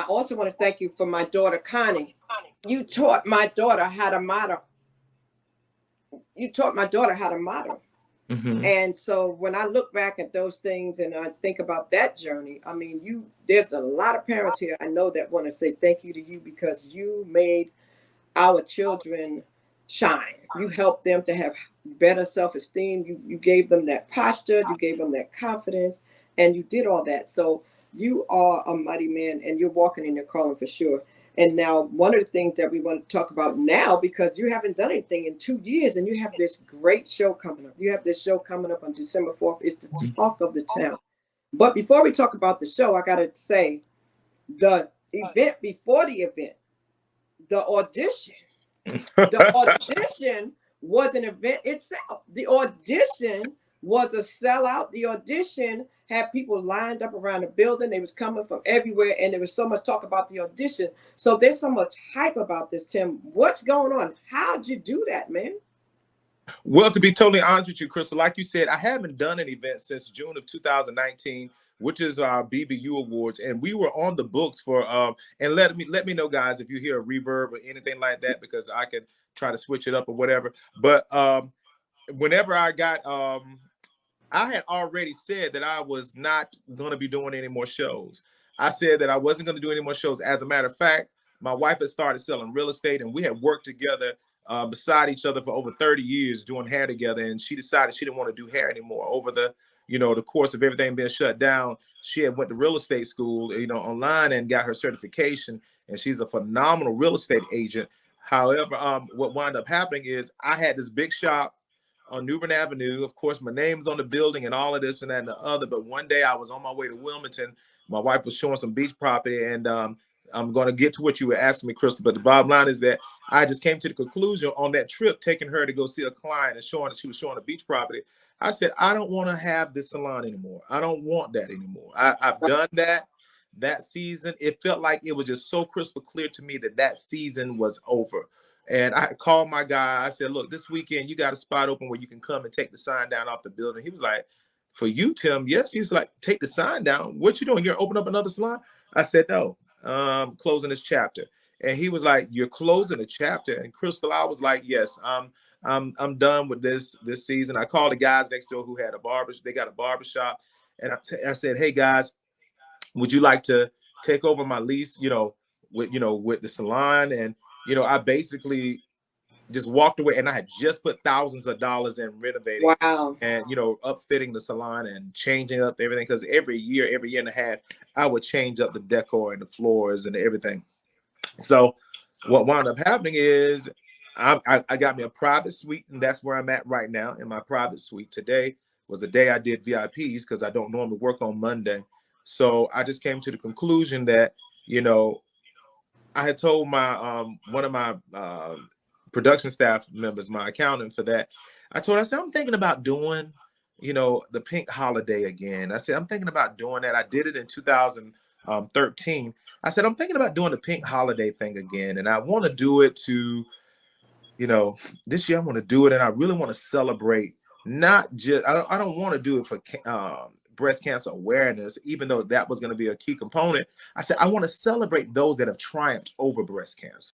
also want to thank you for my daughter, Connie. You taught my daughter how to model. You taught my daughter how to model. Hmm. And so when I look back at those things and I think about that journey, I mean, there's a lot of parents here I know that want to say thank you to you because you made our children shine. You helped them to have better self-esteem. You gave them that posture, you gave them that confidence, and you did all that. So you are a mighty man and you're walking in your calling for sure. And now one of the things that we want to talk about now, because you haven't done anything in 2 years and you have this great show coming up. You have this show coming up on December 4th. It's the talk of the town. But before we talk about the show, I got to say the event before the event, the audition. The audition was an event itself. The audition was a sellout. The audition had people lined up around the building. They was coming from everywhere, and there was so much talk about the audition. So there's so much hype about this, Tim. What's going on? How'd you do that, man? Well, to be totally honest with you, Crystal, like you said, I haven't done an event since June of 2019, which is our BBU Awards, and we were on the books for. And let me know, guys, if you hear a reverb or anything like that, because I could try to switch it up or whatever. But whenever I got, I had already said that I was not going to be doing any more shows. I said that I wasn't going to do any more shows. As a matter of fact, my wife had started selling real estate, and we had worked together beside each other for over 30 years doing hair together. And she decided she didn't want to do hair anymore. Over the course of everything being shut down, she had went to real estate school, online and got her certification. And she's a phenomenal real estate agent. However, what wound up happening is I had this big shop on New Bern Avenue. Of course, my name's on the building and all of this and that and the other. But one day I was on my way to Wilmington. My wife was showing some beach property, and I'm going to get to what you were asking me, Crystal. But the bottom line is that I just came to the conclusion on that trip, taking her to go see a client and she was showing a beach property. I said, I don't want to have this salon anymore. I don't want that anymore. I've done that season. It felt like it was just so crystal clear to me that season was over. And I called my guy. I said, look, this weekend you got a spot open where you can come and take the sign down off the building. He was like, for you, Tim? Yes. He was like, take the sign down. What you doing? You're opening up another salon? I said, no, closing this chapter. And he was like, you're closing a chapter? And Crystal, I was like, yes, I'm done with this season. I called the guys next door who had they got a barber shop. And I said, hey guys, would you like to take over my lease, with the salon? And, I basically just walked away, and I had just put thousands of dollars in renovating Wow. and, upfitting the salon and changing up everything. Because every year and a half, I would change up the decor and the floors and everything. So what wound up happening is I got me a private suite, and that's where I'm at right now in my private suite. Today was the day I did VIPs because I don't normally work on Monday. So I just came to the conclusion that, I had told my one of my production staff members, my accountant for that, I said, I'm thinking about doing, the pink holiday again. I said, I'm thinking about doing that. I did it in 2013. I said, I'm thinking about doing the pink holiday thing again. And I want to do it to, this year I want to do it. And I really want to celebrate, not just, I don't want to do it for breast cancer awareness, even though that was going to be a key component. I said, I want to celebrate those that have triumphed over breast cancer.